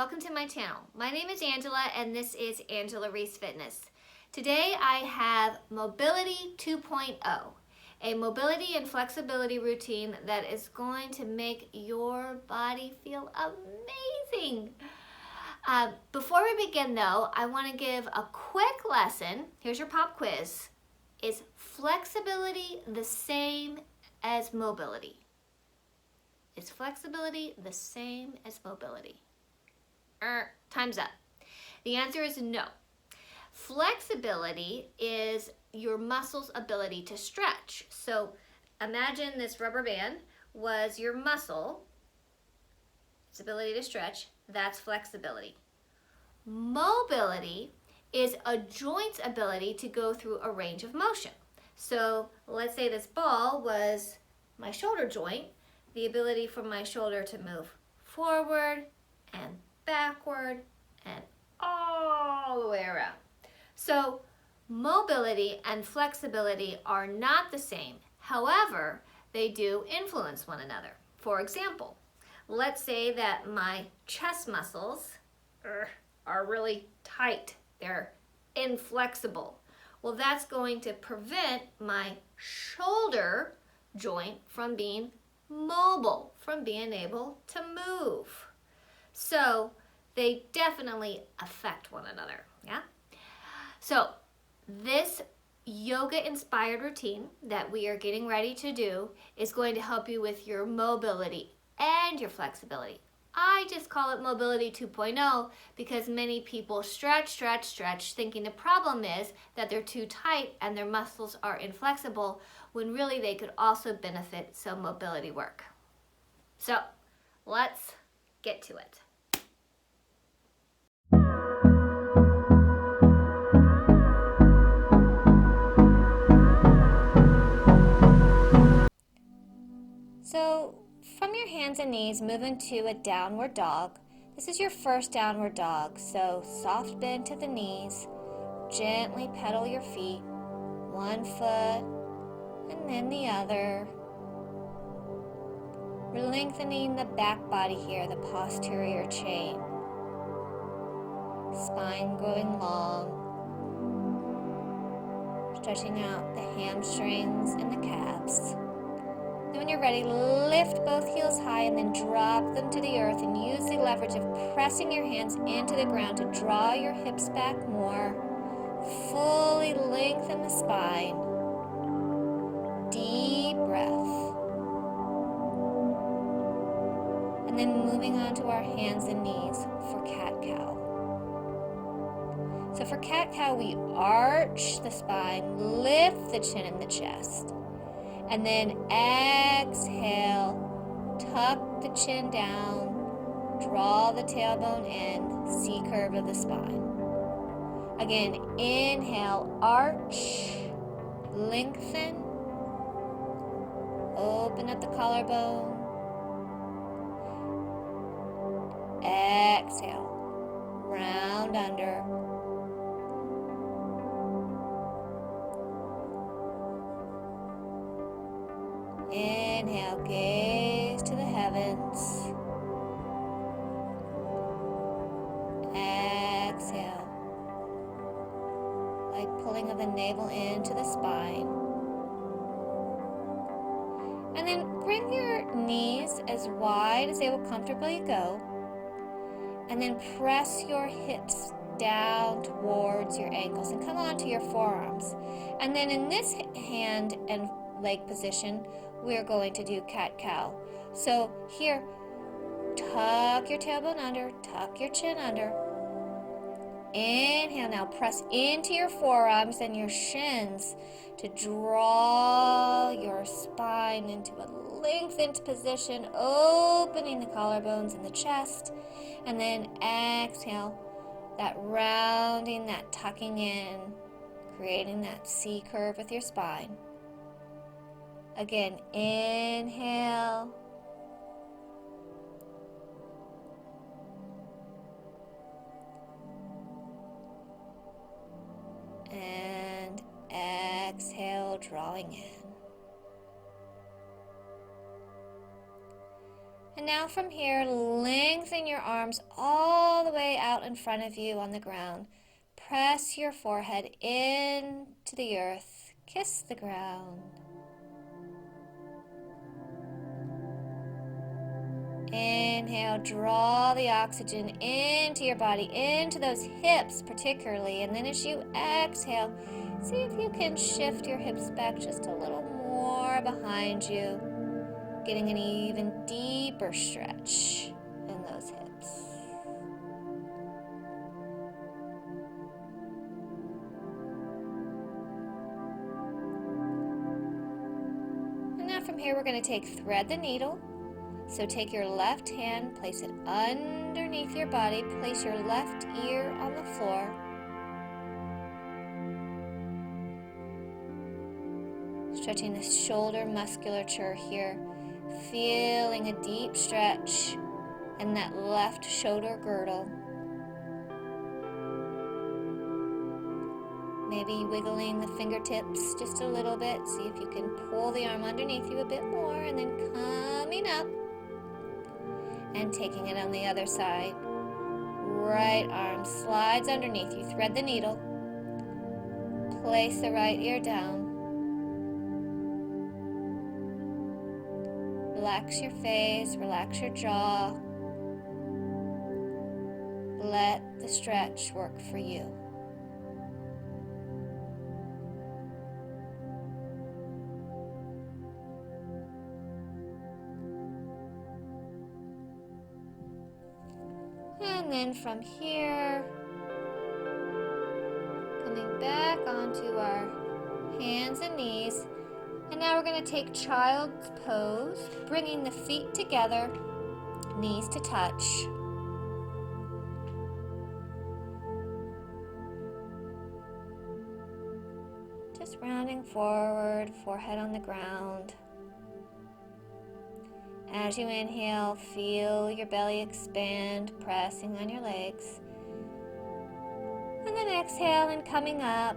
welcome to my channel. My name is Angela and this is Angela Reese Fitness. Today I have Mobility 2.0, a mobility and flexibility routine that is going to make your body feel amazing. Before we begin though, I want to give a quick lesson. Here's your pop quiz. Is flexibility the same as mobility? Is flexibility the same as mobility? Time's up. The answer is no. Flexibility is your muscle's ability to stretch. So imagine this rubber band was your muscle, its ability to stretch. That's flexibility. Mobility is a joint's ability to go through a range of motion. So let's say this ball was my shoulder joint, the ability for my shoulder to move forward and backward and all the way around. So mobility and flexibility are not the same. However, they do influence one another. For example, let's say that my chest muscles are really tight. They're inflexible. Well, that's going to prevent my shoulder joint from being mobile, from being able to move. So they definitely affect one another, yeah? So this yoga-inspired routine that we are getting ready to do is going to help you with your mobility and your flexibility. I just call it Mobility 2.0 because many people stretch, thinking the problem is that they're too tight and their muscles are inflexible, when really they could also benefit some mobility work. So let's get to it. So from your hands and knees, move into a downward dog. This is your first downward dog, so soft bend to the knees, gently pedal your feet, one foot and then the other. We're lengthening the back body here, the posterior chain. Spine growing long. Stretching out the hamstrings and the calves. Then when you're ready, lift both heels high and then drop them to the earth and use the leverage of pressing your hands into the ground to draw your hips back more. Fully lengthen the spine. Deep breath. And then moving on to our hands and knees for cat-cow. So for cat-cow, we arch the spine, lift the chin and the chest. And then exhale, tuck the chin down, draw the tailbone in, C curve of the spine. Again, inhale, arch, lengthen, open up the collarbone. Exhale, round under. Inhale, gaze to the heavens. Exhale, light pulling of the navel into the spine. And then bring your knees as wide as they will comfortably go. And then press your hips down towards your ankles and come onto your forearms. And then in this hand and leg position, we're going to do cat-cow. So here, tuck your tailbone under, tuck your chin under. Inhale, now press into your forearms and your shins to draw your spine into a lengthened position, opening the collarbones and the chest. And then exhale, that rounding, that tucking in, creating that C curve with your spine. Again, inhale. And exhale, drawing in. And now from here, lengthen your arms all the way out in front of you on the ground. Press your forehead into the earth. Kiss the ground. Inhale, draw the oxygen into your body, into those hips particularly. And then as you exhale, see if you can shift your hips back just a little more behind you, getting an even deeper stretch in those hips. And now from here, we're going to thread the needle. So take your left hand, place it underneath your body, place your left ear on the floor. Stretching the shoulder musculature here, feeling a deep stretch in that left shoulder girdle. Maybe wiggling the fingertips just a little bit. See if you can pull the arm underneath you a bit more, and then coming up and taking it on the other side. Right arm slides underneath you. Thread the needle. Place the right ear down. Relax your face, relax your jaw. Let the stretch work for you. And then from here, coming back onto our hands and knees. And now we're going to take child's pose, bringing the feet together, knees to touch. Just rounding forward, forehead on the ground. As you inhale, feel your belly expand, pressing on your legs. And then exhale and coming up.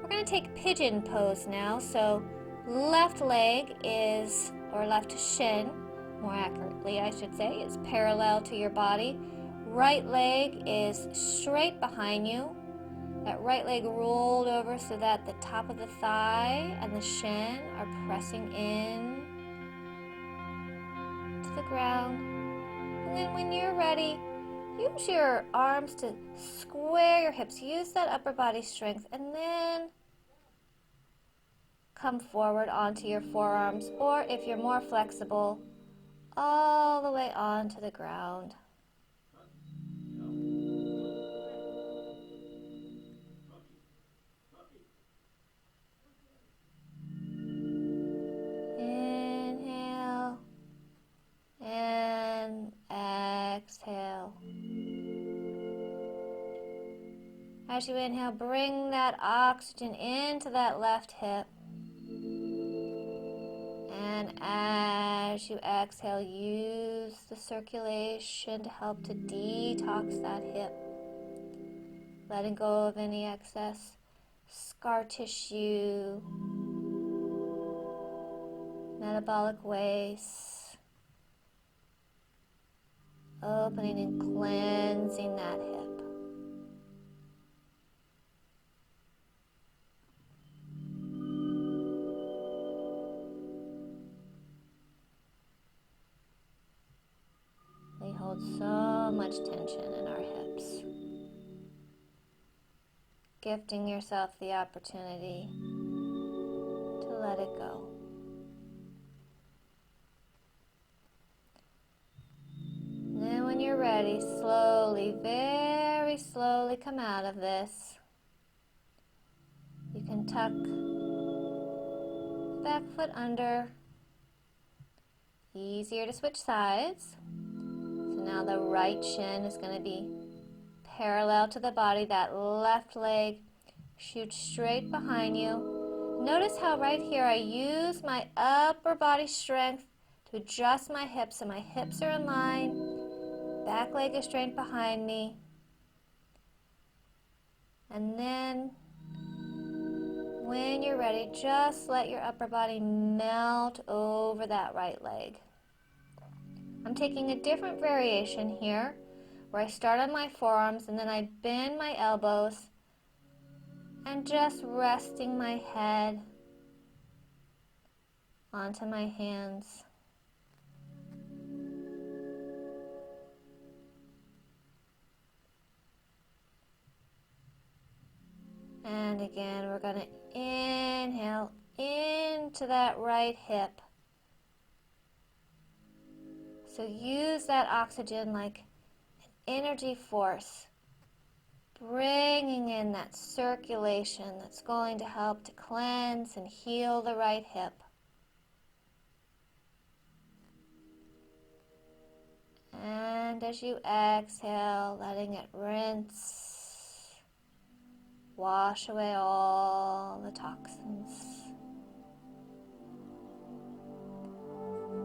We're going to take pigeon pose now. So left leg is, or left shin, more accurately I should say, is parallel to your body. Right leg is straight behind you. That right leg rolled over so that the top of the thigh and the shin are pressing in to the ground. And then when you're ready, use your arms to square your hips. Use that upper body strength, and then come forward onto your forearms, or if you're more flexible, all the way onto the ground. Inhale and exhale. As you inhale, bring that oxygen into that left hip. And as you exhale, use the circulation to help to detox that hip. Letting go of any excess scar tissue, metabolic waste. Opening and cleansing that hip. We hold so much tension in our hips. Gifting yourself the opportunity to let it go. And then when you're ready, slowly, very slowly come out of this. You can tuck the back foot under. Easier to switch sides. So now the right shin is going to be parallel to the body. That left leg shoots straight behind you. Notice how right here I use my upper body strength to adjust my hips, so my hips are in line. Back leg is straight behind me. And then when you're ready, just let your upper body melt over that right leg. I'm taking a different variation here, where I start on my forearms and then I bend my elbows and just resting my head onto my hands. And again, we're going to inhale into that right hip. So use that oxygen like an energy force, bringing in that circulation that's going to help to cleanse and heal the right hip. And as you exhale, letting it rinse, wash away all the toxins.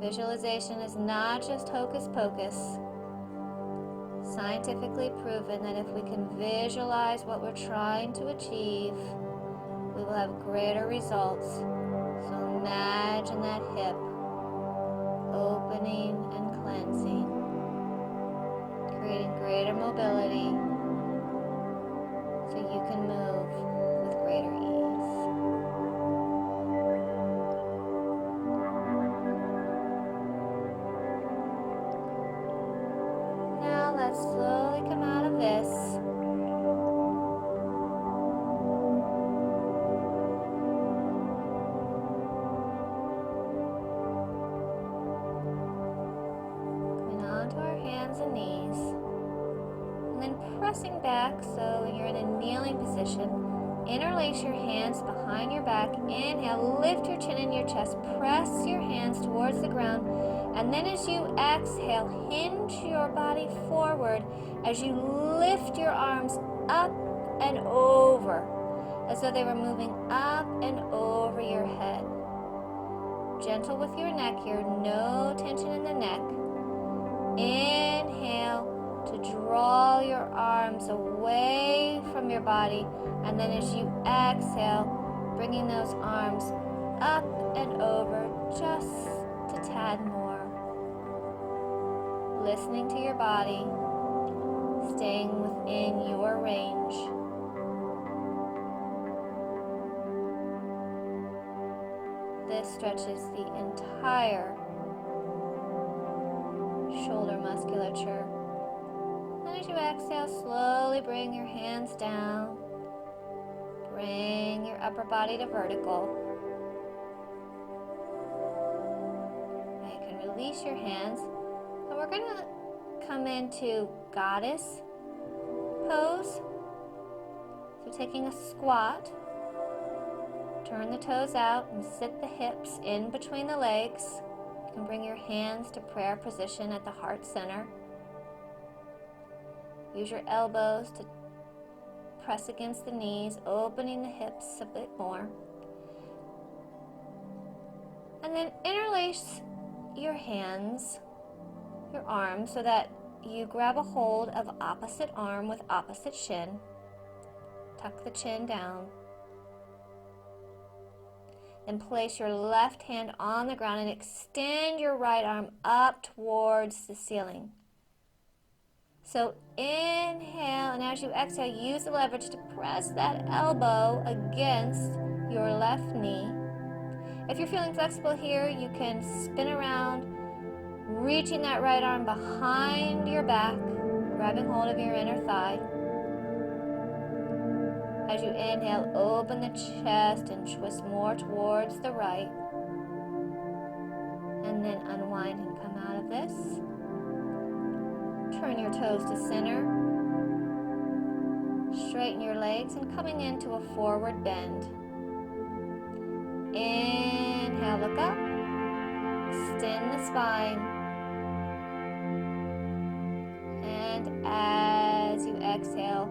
Visualization is not just hocus pocus. Scientifically proven that if we can visualize what we're trying to achieve, we will have greater results. So imagine that hip opening and cleansing, creating greater mobility so you can move with greater ease. Now let's slowly come out of this. Coming onto our hands and knees. And then pressing back so you're in a kneeling position. Interlace your hands behind your back. Inhale, lift your chin in your chest. Press your hands towards the ground. And then as you exhale, hinge your body forward as you lift your arms up and over, as though they were moving up and over your head. Gentle with your neck here, no tension in the neck. Inhale to draw your arms away from your body, and then as you exhale, bringing those arms up and over just a tad more. Listening to your body, staying within your range. This stretches the entire shoulder musculature. And as you exhale, slowly bring your hands down. Bring your upper body to vertical. Now you can release your hands. And we're going to come into goddess pose. So taking a squat. Turn the toes out and sit the hips in between the legs. You can bring your hands to prayer position at the heart center. Use your elbows to press against the knees, opening the hips a bit more. And then interlace your hands, your arms, so that you grab a hold of opposite arm with opposite shin. Tuck the chin down. Then place your left hand on the ground and extend your right arm up towards the ceiling. So inhale, and as you exhale, use the leverage to press that elbow against your left knee. If you're feeling flexible here, you can spin around, reaching that right arm behind your back, grabbing hold of your inner thigh. As you inhale, open the chest and twist more towards the right. And then unwind and come out of this. Turn your toes to center. Straighten your legs and coming into a forward bend. Inhale, look up. Extend the spine. And as you exhale,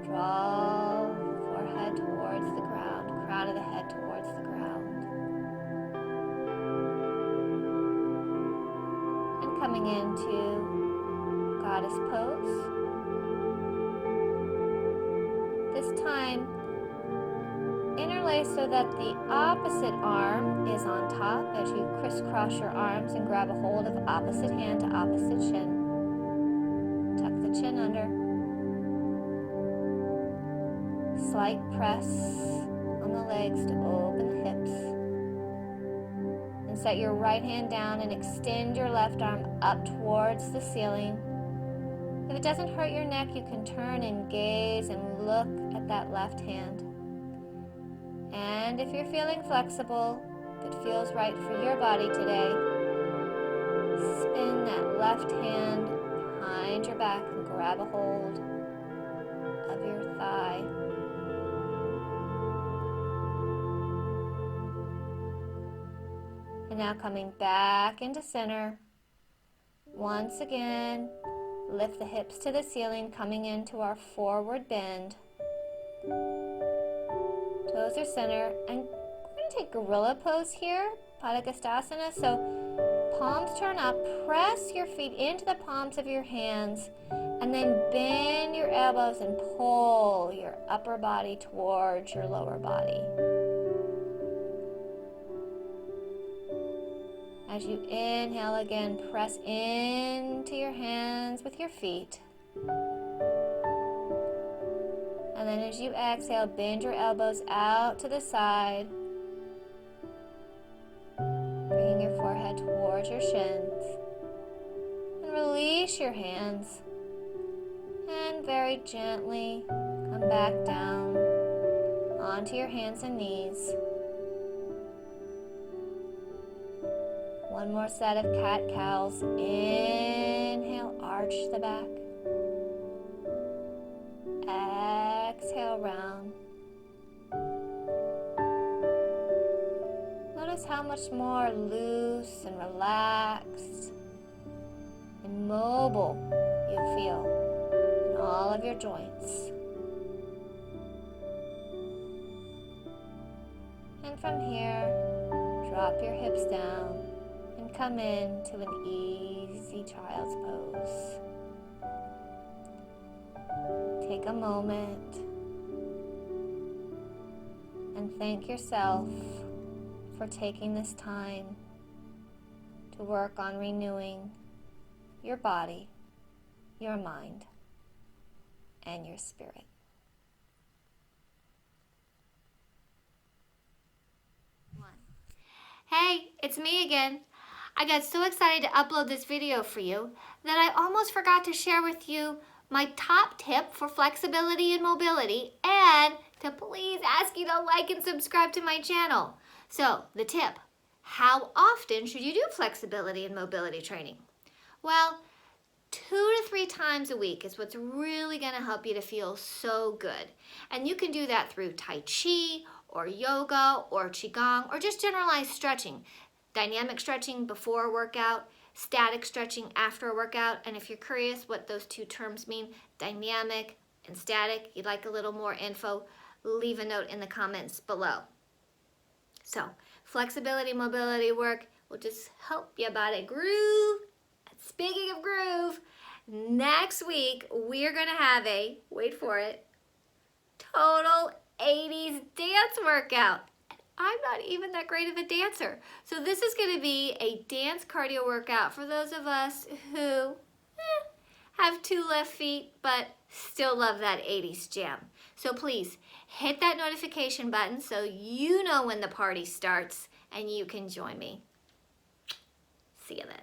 draw the forehead towards the ground, crown of the head towards the ground. And coming into goddess pose. This time, interlace place so that the opposite arm is on top as you crisscross your arms and grab a hold of opposite hand to opposite shin. Tuck the chin under. Slight press on the legs to open the hips. And set your right hand down and extend your left arm up towards the ceiling. If it doesn't hurt your neck, you can turn and gaze and look at that left hand. And if you're feeling flexible, if it feels right for your body today, spin that left hand behind your back and grab a hold of your thigh. And now coming back into center. Once again, lift the hips to the ceiling, coming into our forward bend. Toes are center, and we're going to take gorilla pose here, Padangusthasana. So palms turn up, press your feet into the palms of your hands, and then bend your elbows and pull your upper body towards your lower body. As you inhale again, press into your hands with your feet. And then as you exhale, bend your elbows out to the side, bringing your forehead towards your shins. And release your hands. And very gently come back down onto your hands and knees. One more set of cat-cows. Inhale, arch the back. Exhale, round. Notice how much more loose and relaxed and mobile you feel in all of your joints. And from here, drop your hips down. Come into an easy child's pose. Take a moment and thank yourself for taking this time to work on renewing your body, your mind, and your spirit. Hey, it's me again. I got so excited to upload this video for you that I almost forgot to share with you my top tip for flexibility and mobility, and to please ask you to like and subscribe to my channel. So, the tip: how often should you do flexibility and mobility training? Well, 2 to 3 times a week is what's really going to help you to feel so good. And you can do that through Tai Chi or yoga or Qigong or just generalized stretching. Dynamic stretching before a workout, static stretching after a workout. And if you're curious what those two terms mean, dynamic and static, you'd like a little more info, leave a note in the comments below. So, flexibility, mobility work will just help your body groove. And speaking of groove, next week we're gonna have a, wait for it, total 80s dance workout. I'm not even that great of a dancer. So this is going to be a dance cardio workout for those of us who have 2 left feet but still love that 80s jam. So please hit that notification button so you know when the party starts and you can join me. See you then.